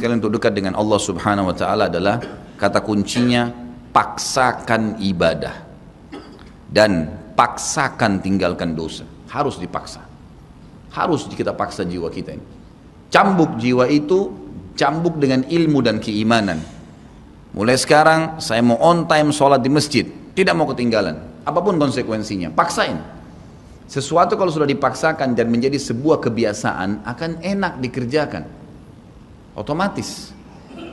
sekalian, untuk dekat dengan Allah Subhanahu wa taala adalah kata kuncinya paksakan ibadah dan paksakan tinggalkan dosa. Harus dipaksa. Harus kita paksa jiwa kita ini. Cambuk jiwa itu, cambuk dengan ilmu dan keimanan. Mulai sekarang saya mau on time sholat di masjid, tidak mau ketinggalan. Apapun konsekuensinya, paksain. Sesuatu kalau sudah dipaksakan dan menjadi sebuah kebiasaan, akan enak dikerjakan. Otomatis.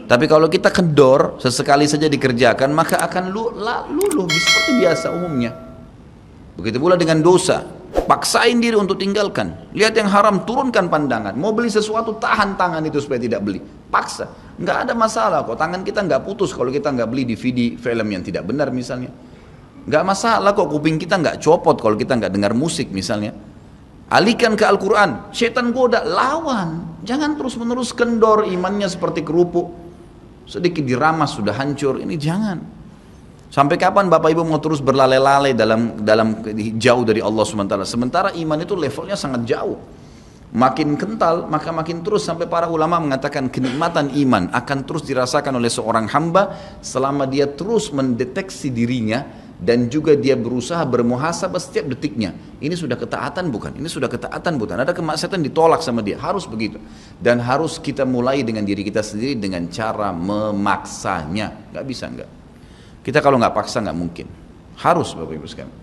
Tapi kalau kita kendor, sesekali saja dikerjakan, maka akan luluh seperti biasa umumnya. Begitu pula dengan dosa. Paksain diri untuk tinggalkan. Lihat yang haram, turunkan pandangan. Mau beli sesuatu, tahan tangan itu supaya tidak beli. Paksa. Nggak ada masalah kok. Tangan kita nggak putus kalau kita nggak beli DVD film yang tidak benar misalnya. Nggak masalah kok. Kuping kita nggak copot kalau kita nggak dengar musik misalnya. Alihkan ke Al-Quran. Setan goda, lawan. Jangan terus-menerus kendor imannya seperti kerupuk. Sedikit diramas sudah hancur. Ini jangan. Sampai kapan Bapak Ibu mau terus berlale-lale dalam jauh dari Allah SWT? Sementara iman itu levelnya sangat jauh. Makin kental, maka makin terus, sampai para ulama mengatakan kenikmatan iman akan terus dirasakan oleh seorang hamba selama dia terus mendeteksi dirinya dan juga dia berusaha bermuhasabah setiap detiknya. Ini sudah ketaatan bukan? Ini sudah ketaatan bukan? Ada kemaksiatan ditolak sama dia. Harus begitu. Dan harus kita mulai dengan diri kita sendiri dengan cara memaksanya. Gak bisa enggak. Kita kalau nggak paksa nggak mungkin. Harus Bapak Ibu sekalian.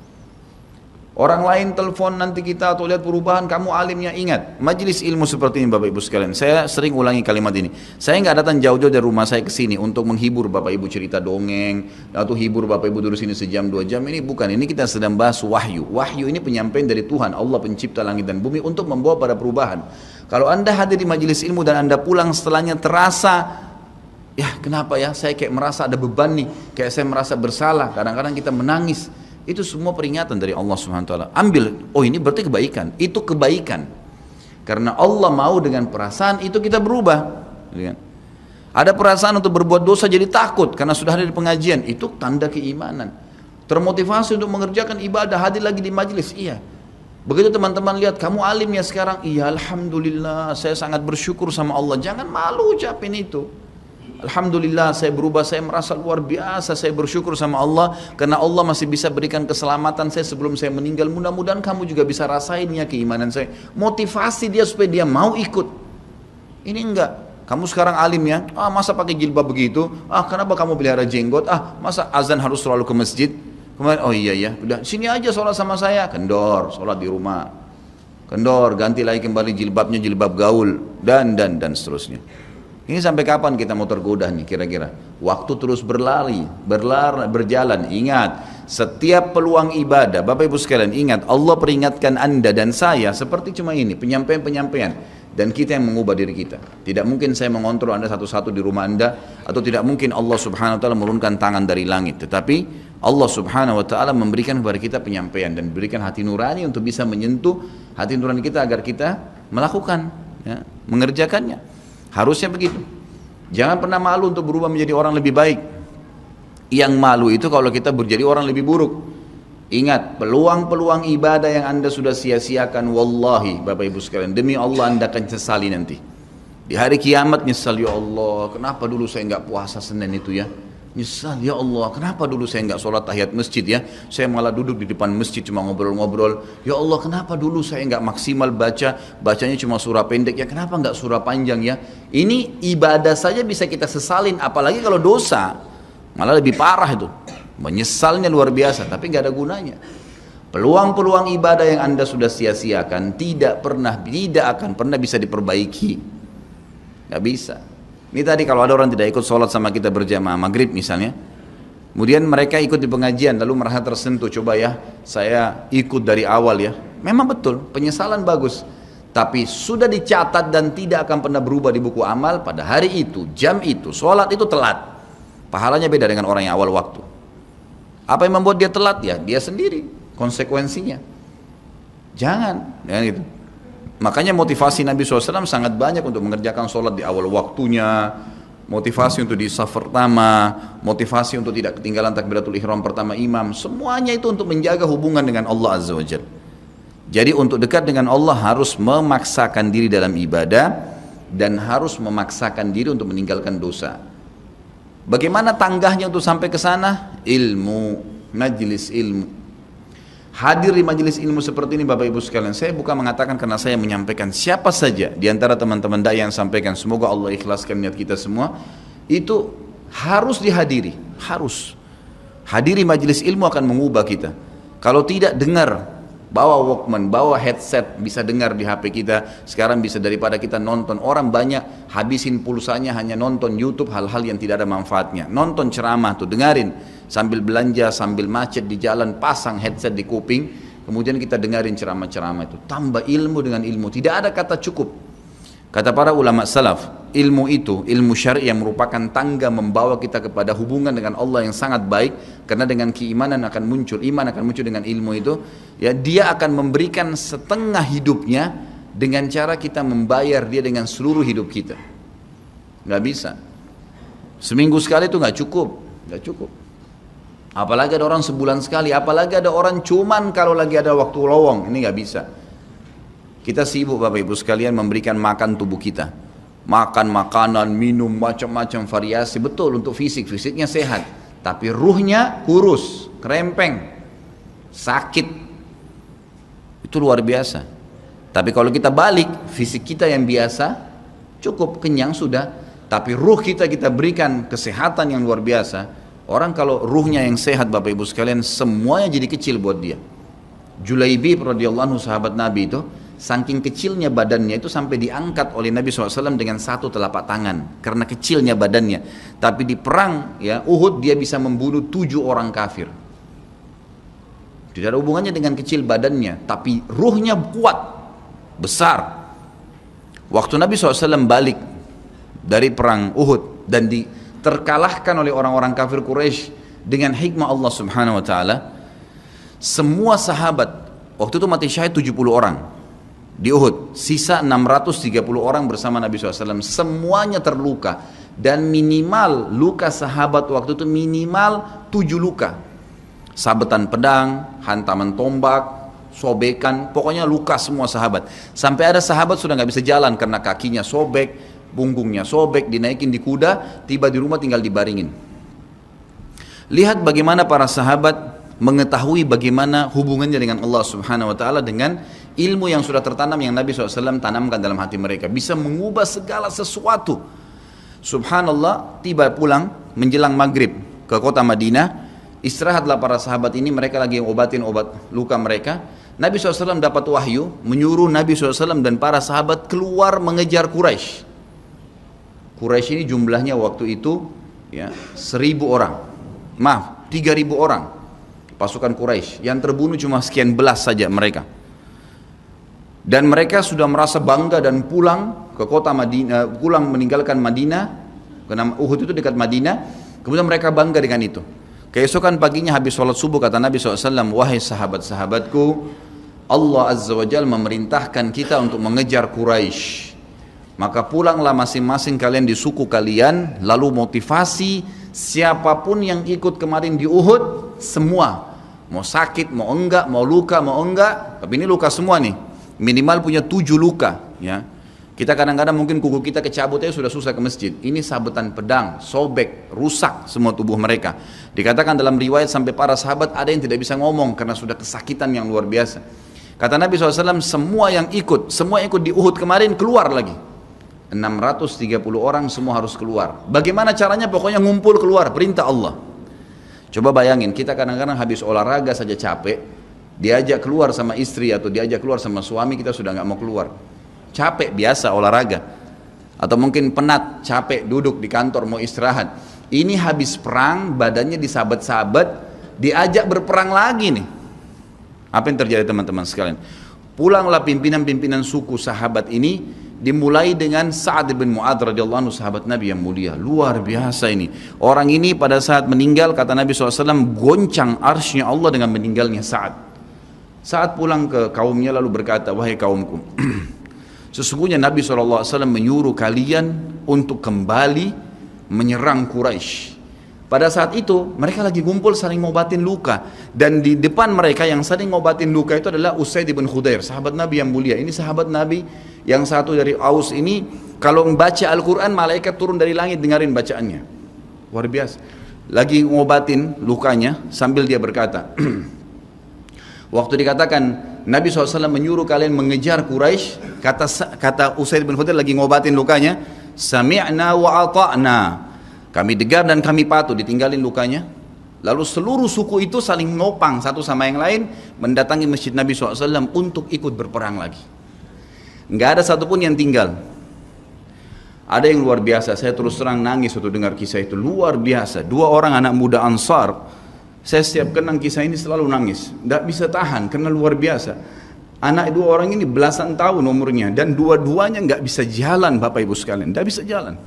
Orang lain telepon nanti kita atau lihat perubahan, kamu alimnya, ingat majelis ilmu seperti ini Bapak Ibu sekalian. Saya sering ulangi kalimat ini. Saya nggak datang jauh-jauh dari rumah saya ke sini untuk menghibur Bapak Ibu cerita dongeng atau hibur Bapak Ibu duduk sini sejam 2 jam. Ini bukan. Ini kita sedang bahas wahyu. Wahyu ini penyampaian dari Tuhan Allah pencipta langit dan bumi untuk membawa pada perubahan. Kalau Anda hadir di majelis ilmu dan Anda pulang setelahnya terasa, ya kenapa ya, saya kayak merasa ada beban nih, kayak saya merasa bersalah, kadang-kadang kita menangis. Itu semua peringatan dari Allah SWT. Ambil, oh ini berarti kebaikan, itu kebaikan. Karena Allah mau dengan perasaan itu kita berubah. Ada perasaan untuk berbuat dosa jadi takut karena sudah hadir di pengajian, itu tanda keimanan. Termotivasi untuk mengerjakan ibadah, hadir lagi di majelis, iya. Begitu teman-teman lihat, kamu alim ya sekarang, iya alhamdulillah, saya sangat bersyukur sama Allah. Jangan malu ucapin itu. Alhamdulillah saya berubah, saya merasa luar biasa, saya bersyukur sama Allah karena Allah masih bisa berikan keselamatan saya sebelum saya meninggal. Mudah-mudahan kamu juga bisa rasainnya keimanan saya. Motivasi dia supaya dia mau ikut. Ini enggak. Kamu sekarang alim ya, masa pakai jilbab begitu? Kenapa kamu pelihara jenggot? Masa azan harus selalu ke masjid? Kemudian, oh iya ya, udah sini aja sholat sama saya. Kendor, sholat di rumah. Kendor, ganti lagi kembali jilbabnya jilbab gaul dan seterusnya. Ini sampai kapan kita mau tergoda nih kira-kira? Waktu terus berjalan. Ingat, setiap peluang ibadah, Bapak Ibu sekalian ingat, Allah peringatkan Anda dan saya seperti cuma ini, penyampaian. Dan kita yang mengubah diri kita. Tidak mungkin saya mengontrol Anda satu-satu di rumah Anda, atau tidak mungkin Allah Subhanahu wa taala menurunkan tangan dari langit. Tetapi Allah Subhanahu wa taala memberikan kepada kita penyampaian dan berikan hati nurani untuk bisa menyentuh hati nurani kita agar kita melakukan, ya, mengerjakannya. Harusnya begitu. Jangan pernah malu untuk berubah menjadi orang lebih baik. Yang malu itu kalau kita menjadi orang lebih buruk. Ingat, peluang-peluang ibadah yang Anda sudah sia-siakan, wallahi Bapak Ibu sekalian, demi Allah Anda akan sesali nanti. Di hari kiamat nyesal, ya Allah, kenapa dulu saya nggak puasa Senin itu ya? Nyesal, ya Allah, kenapa dulu saya nggak sholat tahiyat masjid ya? Saya malah duduk di depan masjid cuma ngobrol-ngobrol. Ya Allah, kenapa dulu saya nggak maksimal bacanya cuma surah pendek ya? Kenapa nggak surah panjang ya? Ini ibadah saja bisa kita sesalin, apalagi kalau dosa, malah lebih parah itu. Menyesalnya luar biasa, tapi nggak ada gunanya. Peluang-peluang ibadah yang Anda sudah sia-siakan tidak akan pernah bisa diperbaiki. Nggak bisa. Ini tadi kalau ada orang tidak ikut sholat sama kita berjamaah maghrib misalnya, kemudian mereka ikut di pengajian lalu merasa tersentuh, coba ya saya ikut dari awal ya. Memang betul, penyesalan bagus, tapi sudah dicatat dan tidak akan pernah berubah di buku amal. Pada hari itu, jam itu, sholat itu telat, pahalanya beda dengan orang yang awal waktu. Apa yang membuat dia telat? Ya dia sendiri, konsekuensinya. Jangan gitu. Makanya motivasi Nabi SAW sangat banyak untuk mengerjakan sholat di awal waktunya, motivasi untuk di saf pertama, motivasi untuk tidak ketinggalan takbiratul ihram pertama imam. Semuanya itu untuk menjaga hubungan dengan Allah Azza wa Jalla. Jadi untuk dekat dengan Allah harus memaksakan diri dalam ibadah dan harus memaksakan diri untuk meninggalkan dosa. Bagaimana tangganya untuk sampai ke sana? Ilmu, majelis ilmu. Hadir di majelis ilmu seperti ini Bapak Ibu sekalian, saya bukan mengatakan karena saya menyampaikan, siapa saja di antara teman-teman dai yang sampaikan, semoga Allah ikhlaskan niat kita semua, itu harus dihadiri, harus. Hadiri majelis ilmu akan mengubah kita. Kalau tidak, dengar, bawa Walkman, bawa headset, bisa dengar di HP kita. Sekarang bisa daripada kita nonton, orang banyak habisin pulsanya hanya nonton YouTube hal-hal yang tidak ada manfaatnya. Nonton ceramah tuh, dengarin. Sambil belanja, sambil macet di jalan, pasang headset di kuping, kemudian kita dengarin ceramah-ceramah itu. Tambah ilmu dengan ilmu, tidak ada kata cukup. Kata para ulama salaf, ilmu itu, ilmu syar'i yang merupakan tangga membawa kita kepada hubungan dengan Allah yang sangat baik, karena dengan keimanan akan muncul, iman akan muncul dengan ilmu itu, ya dia akan memberikan setengah hidupnya dengan cara kita membayar dia dengan seluruh hidup kita. Nggak bisa. Seminggu sekali itu nggak cukup, nggak cukup. Apalagi ada orang sebulan sekali, apalagi ada orang cuman kalau lagi ada waktu lowong, ini nggak bisa. Kita sibuk Bapak Ibu sekalian memberikan makan tubuh kita, makan makanan, minum macam-macam variasi, betul untuk fisiknya sehat, tapi ruhnya kurus, kerempeng, sakit, itu luar biasa. Tapi kalau kita balik, fisik kita yang biasa cukup kenyang sudah, tapi ruh kita berikan kesehatan yang luar biasa. Orang kalau ruhnya yang sehat Bapak Ibu sekalian, semuanya jadi kecil buat dia. Julaibib radhiyallahu anhu sahabat Nabi itu, saking kecilnya badannya itu sampai diangkat oleh Nabi SAW dengan satu telapak tangan karena kecilnya badannya. Tapi di perang ya Uhud dia bisa membunuh 7 orang kafir. Tidak ada hubungannya dengan kecil badannya, tapi ruhnya kuat, besar. Waktu Nabi SAW balik dari perang Uhud dan terkalahkan oleh orang-orang kafir Quraisy dengan hikmah Allah Subhanahu wa taala, semua sahabat waktu itu mati syahid 70 orang di Uhud, sisa 630 orang bersama Nabi SAW, semuanya terluka, dan minimal luka sahabat waktu itu minimal 7 luka, sabetan pedang, hantaman tombak, sobekan, pokoknya luka semua sahabat. Sampai ada sahabat sudah nggak bisa jalan karena kakinya sobek, punggungnya sobek, dinaikin di kuda, tiba di rumah tinggal dibaringin. Lihat bagaimana para sahabat mengetahui bagaimana hubungannya dengan Allah Subhanahu wa taala dengan ilmu yang sudah tertanam yang Nabi SAW tanamkan dalam hati mereka, bisa mengubah segala sesuatu. Subhanallah, tiba pulang menjelang maghrib ke kota Madinah, istirahatlah para sahabat ini, mereka lagi obatin obat luka mereka. Nabi SAW dapat wahyu menyuruh Nabi SAW dan para sahabat keluar mengejar Quraisy. Quraisy ini jumlahnya waktu itu ya 1.000 orang, maaf 3.000 orang pasukan Quraisy, yang terbunuh cuma sekian belas saja mereka. Dan mereka sudah merasa bangga dan pulang ke kota Madinah, pulang meninggalkan Madinah, karena Uhud itu dekat Madinah. Kemudian mereka bangga dengan itu. Keesokan paginya habis sholat subuh kata Nabi SAW, wahai sahabat-sahabatku, Allah Azza wa Jalla memerintahkan kita untuk mengejar Quraisy. Maka pulanglah masing-masing kalian di suku kalian, lalu motivasi siapapun yang ikut kemarin di Uhud, semua, mau sakit, mau enggak, mau luka, mau enggak, tapi ini luka semua nih, minimal punya 7 luka ya. Kita kadang-kadang mungkin kuku kita kecabut aja sudah susah ke masjid, ini sabetan pedang, sobek, rusak semua tubuh mereka. Dikatakan dalam riwayat sampai para sahabat ada yang tidak bisa ngomong karena sudah kesakitan yang luar biasa. Kata Nabi SAW, semua yang ikut di Uhud kemarin keluar lagi. 630 orang semua harus keluar. Bagaimana caranya? Pokoknya ngumpul keluar, perintah Allah. Coba bayangin, kita kadang-kadang habis olahraga saja capek, diajak keluar sama istri atau diajak keluar sama suami, kita sudah nggak mau keluar. Capek biasa olahraga. Atau mungkin penat, capek duduk di kantor mau istirahat. Ini habis perang, badannya disabet-sabet, diajak berperang lagi nih. Apa yang terjadi teman-teman sekalian? Pulanglah pimpinan-pimpinan suku sahabat ini, dimulai dengan Sa'ad bin Mu'adz radhiyallahu anhu, sahabat Nabi yang mulia, luar biasa ini. Orang ini pada saat meninggal, kata Nabi SAW, goncang arsy-Nya Allah dengan meninggalnya Sa'ad. Saat pulang ke kaumnya lalu berkata, wahai kaumku, sesungguhnya Nabi SAW menyuruh kalian untuk kembali menyerang Quraisy. Pada saat itu mereka lagi ngumpul saling ngobatin luka, dan di depan mereka yang saling ngobatin luka itu adalah Usaid bin Khudair, sahabat Nabi yang mulia. Ini sahabat Nabi yang satu dari Aus ini Kalau membaca Al-Quran, malaikat turun dari langit dengarin bacaannya. Luar biasa. Lagi ngobatin lukanya sambil dia berkata, waktu dikatakan Nabi SAW menyuruh kalian mengejar Quraisy, kata Usaid bin Khudair lagi ngobatin lukanya, sami'na wa ata'na, kami dengar dan kami patuh, ditinggalin lukanya. Lalu seluruh suku itu saling nopang satu sama yang lain, mendatangi masjid Nabi SAW untuk ikut berperang lagi. Nggak ada satupun yang tinggal. Ada yang luar biasa, saya terus terang nangis waktu dengar kisah itu, luar biasa. 2 orang anak muda Ansar, saya setiap kenang kisah ini selalu nangis, nggak bisa tahan karena luar biasa. Anak 2 orang ini belasan tahun umurnya, dan dua-duanya nggak bisa jalan, Bapak Ibu sekalian, nggak bisa jalan.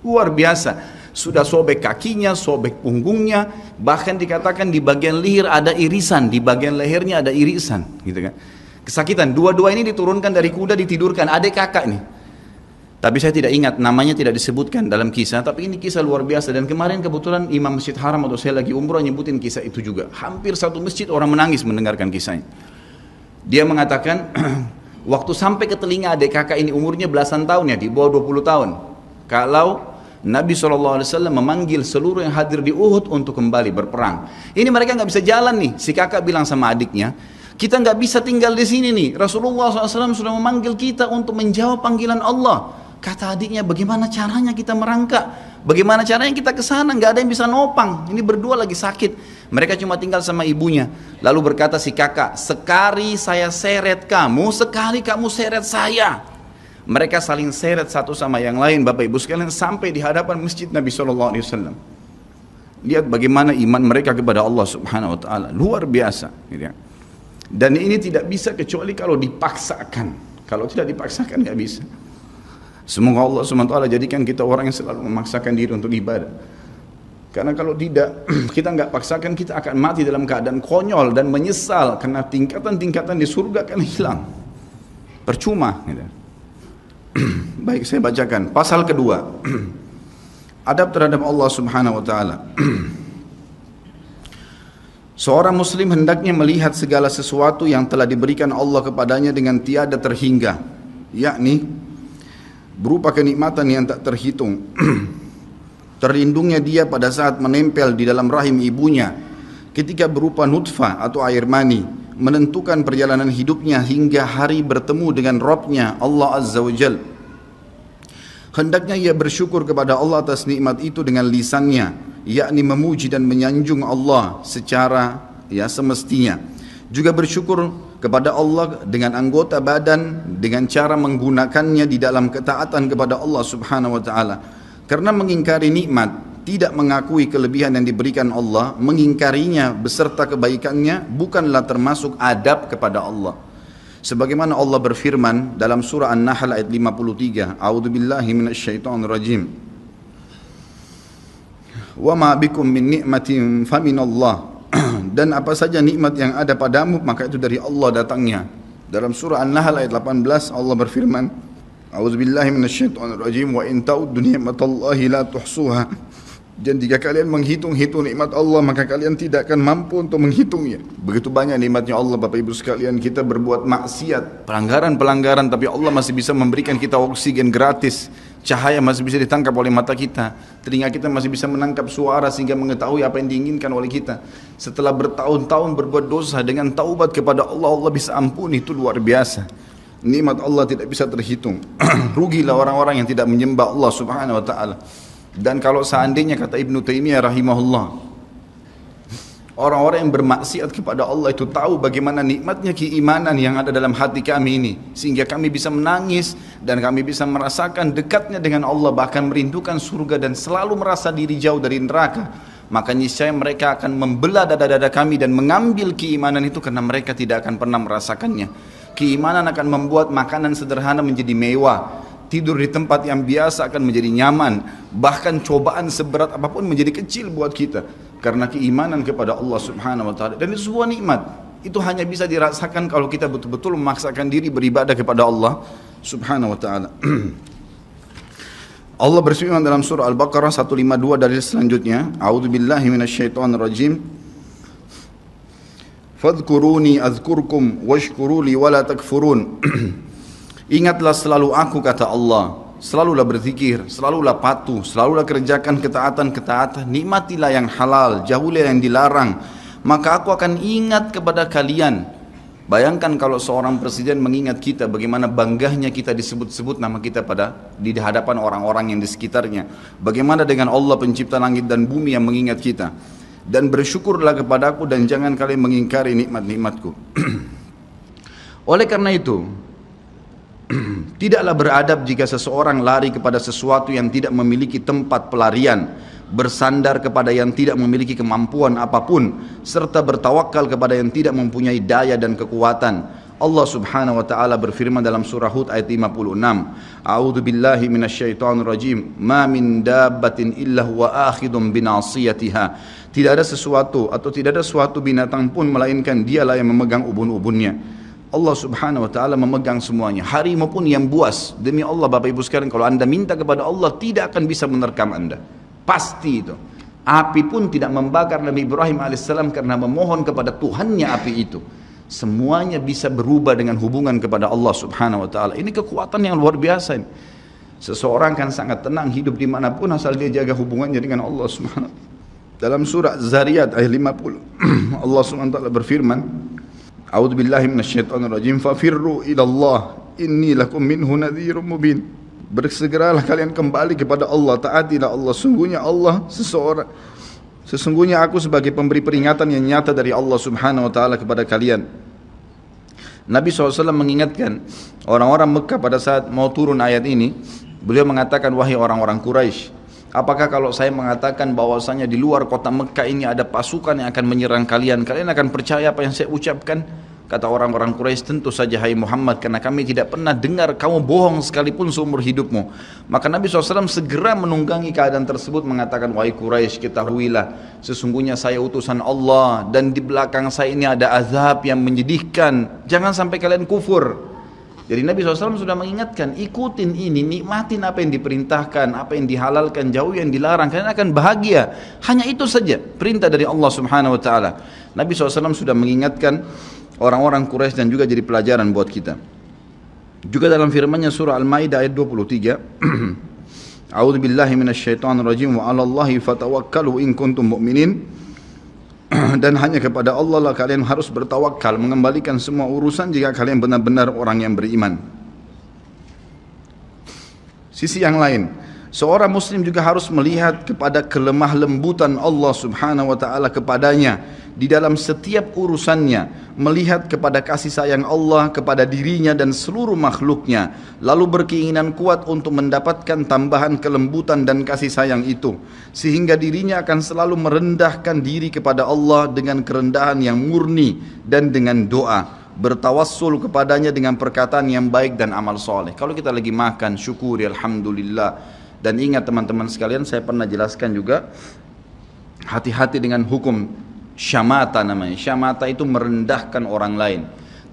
Luar biasa. Sudah sobek kakinya, sobek punggungnya, bahkan dikatakan di bagian leher ada irisan, di bagian lehernya ada irisan, gitu kan. Kesakitan. Dua-dua ini diturunkan dari kuda, ditidurkan, adik kakak nih. Tapi saya tidak ingat, namanya tidak disebutkan dalam kisah, tapi ini kisah luar biasa. Dan kemarin kebetulan Imam Masjid Haram atau saya lagi umroh nyebutin kisah itu juga. Hampir satu masjid orang menangis mendengarkan kisahnya. Dia mengatakan, waktu sampai ke telinga adik kakak ini umurnya belasan tahun ya, di bawah 20 tahun. Kalau Nabi SAW memanggil seluruh yang hadir di Uhud untuk kembali berperang. Ini mereka nggak bisa jalan nih. Si kakak bilang sama adiknya, kita nggak bisa tinggal di sini nih. Rasulullah SAW sudah memanggil kita untuk menjawab panggilan Allah. Kata adiknya, bagaimana caranya kita merangkak? Bagaimana caranya kita ke sana? Nggak ada yang bisa nopang. Ini berdua lagi sakit. Mereka cuma tinggal sama ibunya. Lalu berkata si kakak, sekali saya seret kamu, sekali kamu seret saya. Mereka saling seret satu sama yang lain, Bapak Ibu sekalian, sampai di hadapan masjid Nabi SAW. Lihat bagaimana iman mereka kepada Allah Subhanahu Wa Taala, luar biasa. Dan ini tidak bisa kecuali kalau dipaksakan. Kalau tidak dipaksakan nggak bisa. Semoga Allah Subhanahu Wa Taala jadikan kita orang yang selalu memaksakan diri untuk ibadah. Karena kalau tidak, kita nggak paksakan, kita akan mati dalam keadaan konyol dan menyesal karena tingkatan-tingkatan di surga akan hilang. Percuma. Baik, saya bacakan pasal kedua. Adab terhadap Allah Subhanahu wa taala. Seorang muslim hendaknya melihat segala sesuatu yang telah diberikan Allah kepadanya dengan tiada terhingga, yakni berupa kenikmatan yang tak terhitung. Terlindungnya dia pada saat menempel di dalam rahim ibunya, ketika berupa nutfah atau air mani, menentukan perjalanan hidupnya hingga hari bertemu dengan Rabb-nya Allah Azza wa Jal. Hendaknya ia bersyukur kepada Allah atas nikmat itu dengan lisannya, yakni memuji dan menyanjung Allah secara semestinya. Juga bersyukur kepada Allah dengan anggota badan, dengan cara menggunakannya di dalam ketaatan kepada Allah Subhanahu wa taala. Karena mengingkari nikmat, tidak mengakui kelebihan yang diberikan Allah, mengingkarinya beserta kebaikannya bukanlah termasuk adab kepada Allah. Sebagaimana Allah berfirman dalam surah An-Nahl ayat 53, A'udzubillahi minasyaitonirrajim. Wa ma bikum min ni'matin faminallah. Dan apa saja nikmat yang ada padamu maka itu dari Allah datangnya. Dalam surah An-Nahl ayat 18 Allah berfirman, A'udzubillahi minasyaitonirrajim, wa in ta'uddu ni'matallahi la tuhsuha. Dan jika kalian menghitung-hitung nikmat Allah maka kalian tidak akan mampu untuk menghitungnya. Begitu banyak nikmatnya Allah, Bapak Ibu sekalian. Kita berbuat maksiat, pelanggaran-pelanggaran, tapi Allah masih bisa memberikan kita oksigen gratis, cahaya masih bisa ditangkap oleh mata kita, telinga kita masih bisa menangkap suara sehingga mengetahui apa yang diinginkan oleh kita. Setelah bertahun-tahun berbuat dosa, dengan taubat kepada Allah, Allah bisa ampuni. Itu luar biasa. Nikmat Allah tidak bisa terhitung. Rugilah orang-orang yang tidak menyembah Allah Subhanahu wa taala. Dan kalau seandainya, kata Ibnu Taimiyah rahimahullah, orang-orang yang bermaksiat kepada Allah itu tahu bagaimana nikmatnya keimanan yang ada dalam hati kami ini, sehingga kami bisa menangis dan kami bisa merasakan dekatnya dengan Allah, bahkan merindukan surga dan selalu merasa diri jauh dari neraka, maka niscaya mereka akan membelah dada-dada kami dan mengambil keimanan itu karena mereka tidak akan pernah merasakannya. Keimanan akan membuat makanan sederhana menjadi mewah, tidur di tempat yang biasa akan menjadi nyaman, bahkan cobaan seberat apapun menjadi kecil buat kita karena keimanan kepada Allah Subhanahu wa taala. Dan itu sebuah nikmat. Itu hanya bisa dirasakan kalau kita betul-betul memaksakan diri beribadah kepada Allah Subhanahu wa taala. Allah berfirman dalam surah Al-Baqarah 152 dari selanjutnya, A'udzubillahi minasyaitonirrajim. Fadhkuruni azkurkum washkuruli wala takfurun. Ingatlah selalu aku, kata Allah, selalulah berzikir, selalulah patuh, selalulah kerjakan ketaatan-ketaatan, nikmatilah yang halal, jauhilah yang dilarang, maka aku akan ingat kepada kalian. Bayangkan kalau seorang presiden mengingat kita, bagaimana bangganya kita disebut-sebut nama kita di hadapan orang-orang yang di sekitarnya. Bagaimana dengan Allah pencipta langit dan bumi yang mengingat kita. Dan bersyukurlah kepadaku dan jangan kalian mengingkari nikmat-nikmatku. Oleh karena itu, tidaklah beradab jika seseorang lari kepada sesuatu yang tidak memiliki tempat pelarian, bersandar kepada yang tidak memiliki kemampuan apapun, serta bertawakal kepada yang tidak mempunyai daya dan kekuatan. Allah Subhanahu wa taala berfirman dalam surah Hud ayat 56, A'udzu billahi minasyaitonir rajim, ma min dabbatin illa huwa akhidun binasiyatiha. Tidak ada sesuatu atau tidak ada suatu binatang pun melainkan dialah yang memegang ubun-ubunnya. Allah Subhanahu wa taala memegang semuanya. Harimau pun yang buas. Demi Allah Bapak Ibu sekalian, kalau Anda minta kepada Allah tidak akan bisa menerkam Anda. Pasti itu. Api pun tidak membakar Nabi Ibrahim alaihissalam karena memohon kepada Tuhannya api itu. Semuanya bisa berubah dengan hubungan kepada Allah Subhanahu wa taala. Ini kekuatan yang luar biasa ini. Seseorang kan sangat tenang hidup dimanapun asal dia jaga hubungannya dengan Allah Subhanahu wa taala. Dalam surah Zariyat ayat 50 Allah Subhanahu wa taala berfirman, A'udzu billahi minasyaitonir rajim, fafirru ila Allah inni lakum minhu nadhirun mubin. Bersegeralah kalian kembali kepada Allah, taatilah Allah, sesungguhnya aku sebagai pemberi peringatan yang nyata dari Allah Subhanahu wa taala kepada kalian. Nabi SAW mengingatkan orang-orang Mekah pada saat mau turun ayat ini. Beliau mengatakan, wahai orang-orang Quraisy, apakah kalau saya mengatakan bahwasanya di luar kota Mekah ini ada pasukan yang akan menyerang kalian, kalian akan percaya apa yang saya ucapkan? Kata orang-orang Quraisy, tentu saja hai Muhammad, karena kami tidak pernah dengar kamu bohong sekalipun seumur hidupmu. Maka Nabi SAW segera menunggangi keadaan tersebut, mengatakan, wahai Quraisy, ketahuilah sesungguhnya saya utusan Allah dan di belakang saya ini ada azab yang menyedihkan, jangan sampai kalian kufur. Jadi Nabi SAW sudah mengingatkan, ikutin ini, nikmatin apa yang diperintahkan, apa yang dihalalkan, jauh yang dilarang, kalian akan bahagia. Hanya itu saja perintah dari Allah Subhanahu wa taala. Nabi SAW sudah mengingatkan orang-orang Quraisy dan juga jadi pelajaran buat kita. Juga dalam firman-Nya surah Al-Maidah ayat 23, A'udzu billahi minasyaitonir rajim wa 'alallahi fatawakkalu in kuntum mu'minin. Dan hanya kepada Allah lah kalian harus bertawakal, mengembalikan semua urusan jika kalian benar-benar orang yang beriman. Sisi yang lain, seorang muslim juga harus melihat kepada kelemah lembutan Allah Subhanahu wa taala kepadanya di dalam setiap urusannya, melihat kepada kasih sayang Allah kepada dirinya dan seluruh makhluknya, lalu berkeinginan kuat untuk mendapatkan tambahan kelembutan dan kasih sayang itu, sehingga dirinya akan selalu merendahkan diri kepada Allah dengan kerendahan yang murni dan dengan doa, bertawassul kepadanya dengan perkataan yang baik dan amal soleh. Kalau kita lagi makan, syukuri alhamdulillah. Dan ingat teman-teman sekalian, saya pernah jelaskan juga, hati-hati dengan hukum syamata namanya. Syamata itu merendahkan orang lain.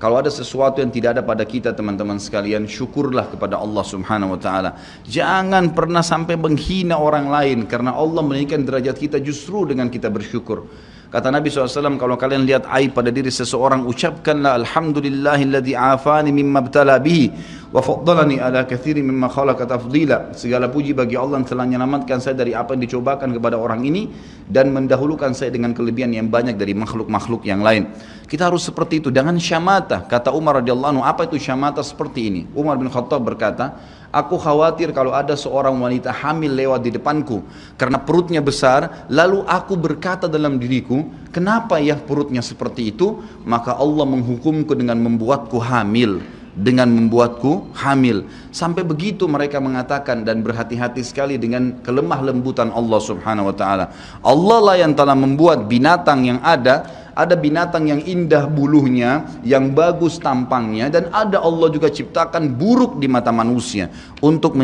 Kalau ada sesuatu yang tidak ada pada kita teman-teman sekalian, syukurlah kepada Allah Subhanahu wa taala. Jangan pernah sampai menghina orang lain, karena Allah meninggikan derajat kita justru dengan kita bersyukur. Kata Nabi SAW, kalau kalian lihat aib pada diri seseorang, ucapkanlah alhamdulillahilladzi afani mimma btala bihi wa faddalani ala katsirin mimma khalaqa tafdila. Segala puji bagi Allah yang telah menyelamatkan saya dari apa yang dicobakan kepada orang ini dan mendahulukan saya dengan kelebihan yang banyak dari makhluk-makhluk yang lain. Kita harus seperti itu, dengan syamata. Kata Umar radhiyallahu anhu, apa itu syamata seperti ini? Umar bin Khattab berkata, aku khawatir kalau ada seorang wanita hamil lewat di depanku karena perutnya besar, lalu aku berkata dalam diriku, kenapa ya perutnya seperti itu? Maka Allah menghukumku dengan membuatku hamil. Sampai begitu mereka mengatakan, dan berhati-hati sekali dengan kelemah lembutan Allah Subhanahu wa taala. Allah lah yang telah membuat binatang yang ada binatang yang indah bulunya, yang bagus tampangnya, dan ada Allah juga ciptakan buruk di mata manusia untuk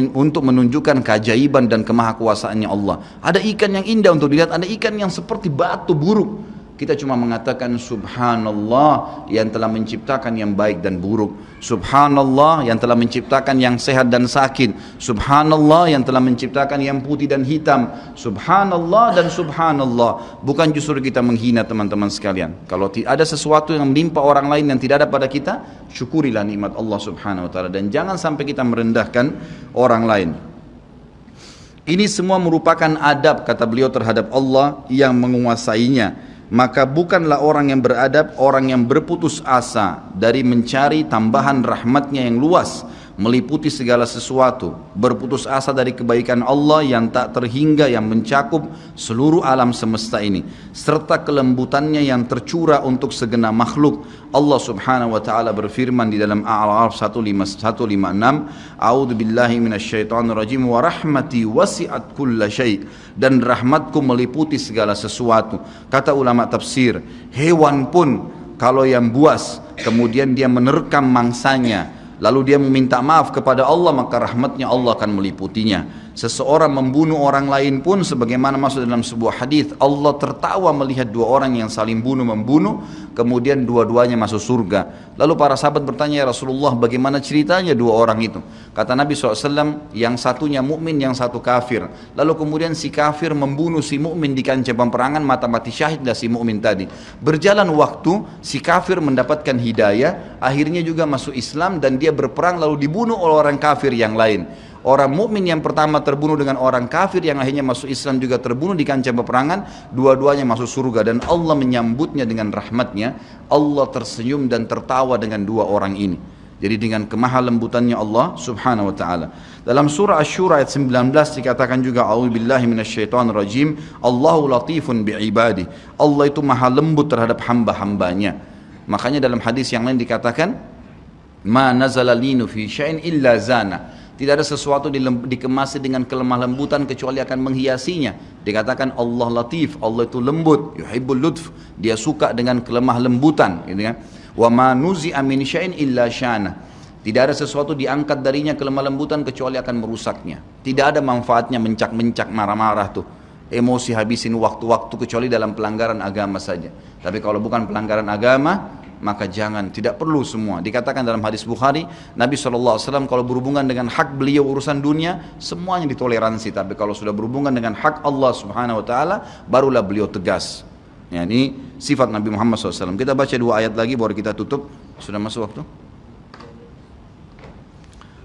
menunjukkan keajaiban dan kemahakuasaannya Allah. Ada ikan yang indah untuk dilihat, ada ikan yang seperti batu buruk. Kita cuma mengatakan subhanallah yang telah menciptakan yang baik dan buruk. Subhanallah yang telah menciptakan yang sehat dan sakit. Subhanallah yang telah menciptakan yang putih dan hitam. Subhanallah dan subhanallah. Bukan justru kita menghina teman-teman sekalian. Kalau ada sesuatu yang menimpa orang lain yang tidak ada pada kita, syukurilah nikmat Allah subhanahu wa ta'ala. Dan jangan sampai kita merendahkan orang lain. Ini semua merupakan adab kata beliau terhadap Allah yang menguasainya. Maka bukanlah orang yang beradab, orang yang berputus asa dari mencari tambahan rahmatnya yang luas, meliputi segala sesuatu, berputus asa dari kebaikan Allah yang tak terhingga, yang mencakup seluruh alam semesta ini, serta kelembutannya yang tercurah untuk segenap makhluk. Allah subhanahu wa ta'ala berfirman di dalam A'raf 156, A'udzu billahi minasyaitonir rajim, wa rahmati wasi'at kulla syai', dan rahmatku meliputi segala sesuatu. Kata ulama tafsir, hewan pun kalau yang buas kemudian dia menerkam mangsanya lalu dia meminta maaf kepada Allah, maka rahmatnya Allah akan meliputinya. Seseorang membunuh orang lain pun sebagaimana masuk dalam sebuah hadis, Allah tertawa melihat dua orang yang saling membunuh, kemudian dua-duanya masuk surga. Lalu para sahabat bertanya, ya Rasulullah, bagaimana ceritanya dua orang itu? Kata Nabi SAW, yang satunya mukmin, yang satu kafir. Lalu kemudian si kafir membunuh si mukmin di kancah peperangan, mati syahidlah si mukmin tadi. Berjalan waktu, si kafir mendapatkan hidayah, akhirnya juga masuk Islam dan dia berperang lalu dibunuh oleh orang kafir yang lain. Orang mukmin yang pertama terbunuh dengan orang kafir yang akhirnya masuk Islam juga terbunuh di kancah peperangan, dua-duanya masuk surga dan Allah menyambutnya dengan rahmatnya. Allah tersenyum dan tertawa dengan dua orang ini. Jadi dengan kemahalembutannya Allah subhanahu wa ta'ala. Dalam surah Asy-Syura ayat 19 dikatakan juga, a'udzubillahi minasyaitonirrajim, Allahu latifun bi'ibadi. Allah itu maha lembut terhadap hamba-hambanya. Makanya dalam hadis yang lain dikatakan, ma nazala linu fi syai'in illa zana. Tidak ada sesuatu dikemasi dengan kelemah lembutan kecuali akan menghiasinya. Dikatakan Allah latif, Allah itu lembut, yuhibbul lutf, dia suka dengan kelemah lembutan, gitu kan. Wa ma nuzi'a min syai'in illa syana. Tidak ada sesuatu diangkat darinya kelemah lembutan kecuali akan merusaknya. Tidak ada manfaatnya mencak-mencak, marah-marah tuh. Emosi habisin waktu-waktu kecuali dalam pelanggaran agama saja. Tapi kalau bukan pelanggaran agama, maka jangan, tidak perlu semua. Dikatakan dalam hadis Bukhari, Nabi SAW kalau berhubungan dengan hak beliau urusan dunia, semuanya ditoleransi. Tapi kalau sudah berhubungan dengan hak Allah subhanahu wa ta'ala, barulah beliau tegas. Ya, ini sifat Nabi Muhammad SAW. Kita baca dua ayat lagi baru kita tutup. Sudah masuk waktu?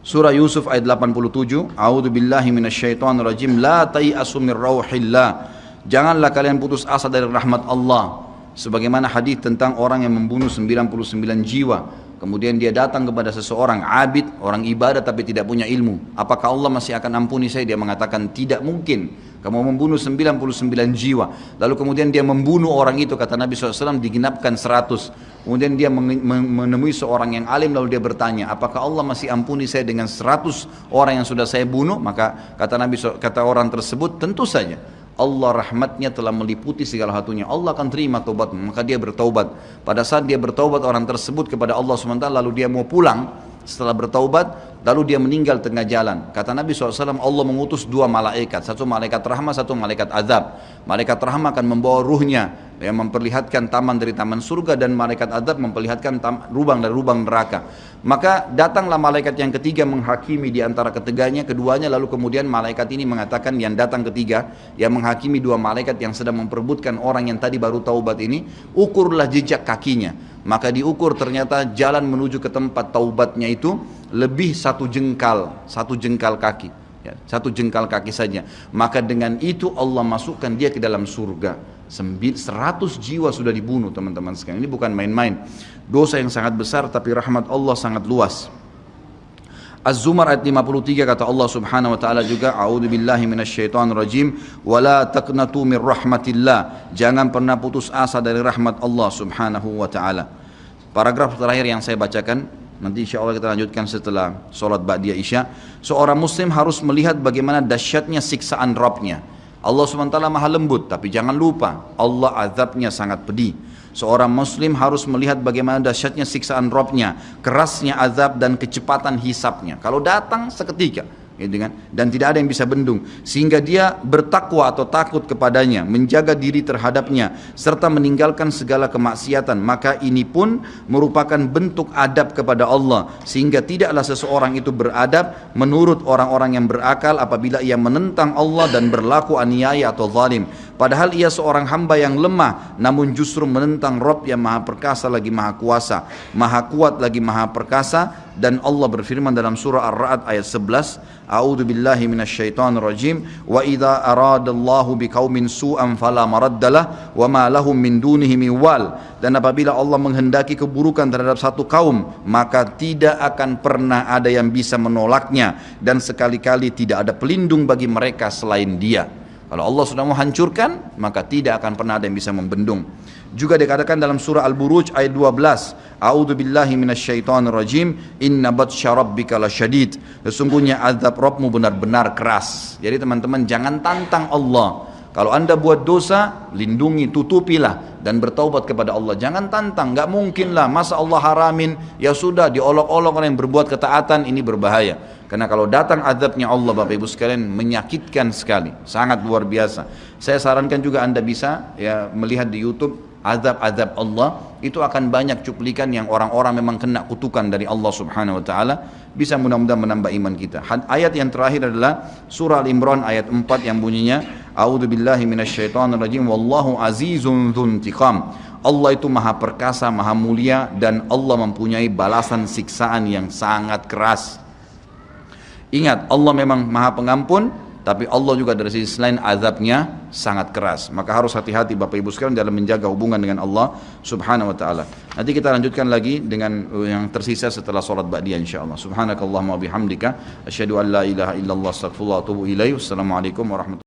Surah Yusuf ayat 87, A'udzu billahi minasyaitonir rajim, la tai'asu mir rauhillah. Janganlah kalian putus asa dari rahmat Allah. Sebagaimana hadis tentang orang yang membunuh 99 jiwa, kemudian dia datang kepada seseorang abid, orang ibadah tapi tidak punya ilmu. Apakah Allah masih akan ampuni saya? Dia mengatakan tidak mungkin. Kamu membunuh 99 jiwa. Lalu kemudian dia membunuh orang itu, kata Nabi SAW, digenapkan 100. Kemudian dia menemui seorang yang alim, lalu dia bertanya, apakah Allah masih ampuni saya dengan 100 orang yang sudah saya bunuh? Maka kata Nabi, kata orang tersebut, tentu saja. Allah rahmatnya telah meliputi segala satunya. Allah akan terima taubatmu. Maka dia bertaubat. Pada saat dia bertaubat orang tersebut kepada Allah SWT, lalu dia mau pulang setelah bertaubat, lalu dia meninggal tengah jalan. Kata Nabi SAW, Allah mengutus dua malaikat, satu malaikat rahmah, satu malaikat azab. Malaikat rahmah akan membawa ruhnya yang memperlihatkan taman dari taman surga, dan malaikat azab memperlihatkan lubang dari lubang neraka. Maka datanglah malaikat yang ketiga menghakimi di antara keduanya, lalu kemudian malaikat ini mengatakan, yang datang ketiga yang menghakimi dua malaikat yang sedang memperebutkan orang yang tadi baru taubat ini, ukurlah jejak kakinya. Maka diukur, ternyata jalan menuju ke tempat taubatnya itu lebih satu jengkal kaki, ya, satu jengkal kaki saja. Maka dengan itu Allah masukkan dia ke dalam surga. 100 jiwa sudah dibunuh, teman-teman sekalian. Ini bukan main-main. Dosa yang sangat besar, tapi rahmat Allah sangat luas. Az-Zumar ayat 53 kata Allah subhanahu wa ta'ala juga, A'udzu billahi minasyaitonir rajim, wa la taqnatu min rahmatillah. Jangan pernah putus asa dari rahmat Allah subhanahu wa ta'ala. Paragraf terakhir yang saya bacakan, nanti insya Allah kita lanjutkan setelah sholat ba'diyah isya. Seorang muslim harus melihat bagaimana dahsyatnya siksaan Rabbnya. Allah SWT maha lembut, tapi jangan lupa Allah azabnya sangat pedih. Seorang muslim harus melihat bagaimana dahsyatnya siksaan Rabbnya, kerasnya azab dan kecepatan hisabnya. Kalau datang seketika, gitu kan? Dan tidak ada yang bisa bendung, sehingga dia bertakwa atau takut kepadanya, menjaga diri terhadapnya, serta meninggalkan segala kemaksiatan. Maka ini pun merupakan bentuk adab kepada Allah, sehingga tidaklah seseorang itu beradab menurut orang-orang yang berakal apabila ia menentang Allah dan berlaku aniaya atau zalim. Padahal ia seorang hamba yang lemah, namun justru menentang Rabb yang maha perkasa lagi maha kuasa, maha kuat lagi maha perkasa. Dan Allah berfirman dalam surah Ar-Ra'd ayat 11, A'udzu billahi minasyaitonir rajim, wa idza aradallahu biqaumin su'an fala maraddalah wa ma lahum min dunihi min wal. Dan apabila Allah menghendaki keburukan terhadap satu kaum, maka tidak akan pernah ada yang bisa menolaknya, dan sekali-kali tidak ada pelindung bagi mereka selain Dia. Kalau Allah sudah mau hancurkan, maka tidak akan pernah ada yang bisa membendung. Juga dikatakan dalam surah Al-Buruj ayat 12, A'udzu billahi minasyaitonir rajim, inna batsya rabbika lasyadid. Sesungguhnya azab Rabbmu benar-benar keras. Jadi teman-teman, jangan tantang Allah. Kalau anda buat dosa, lindungi, tutupilah dan bertaubat kepada Allah. Jangan tantang, nggak mungkin lah, masa Allah haramin, ya sudah diolok-olok orang yang berbuat ketaatan, ini berbahaya. Karena kalau datang azabnya Allah, Bapak Ibu sekalian, menyakitkan sekali, sangat luar biasa. Saya sarankan juga anda bisa ya melihat di YouTube azab-azab Allah, itu akan banyak cuplikan yang orang-orang memang kena kutukan dari Allah Subhanahu wa taala. Bisa mudah-mudahan menambah iman kita. Ayat yang terakhir adalah surah Al-Imran ayat 4 yang bunyinya, A'udzu billahi minasyaitonir rajim, wallahu azizun dzuntiqam. Allah itu maha perkasa, maha mulia, dan Allah mempunyai balasan siksaan yang sangat keras. Ingat, Allah memang maha pengampun, tapi Allah juga dari sisi lain azabnya sangat keras. Maka harus hati-hati Bapak Ibu sekalian dalam menjaga hubungan dengan Allah Subhanahu wa taala. Nanti kita lanjutkan lagi dengan yang tersisa setelah salat ba'diyah insyaallah. Subhanakallahumma wa bihamdika asyhadu an la ilaha illallah astaghfirullah wa atubu ilaih. Wassalamualaikum warahmatullahi wabarakatuh.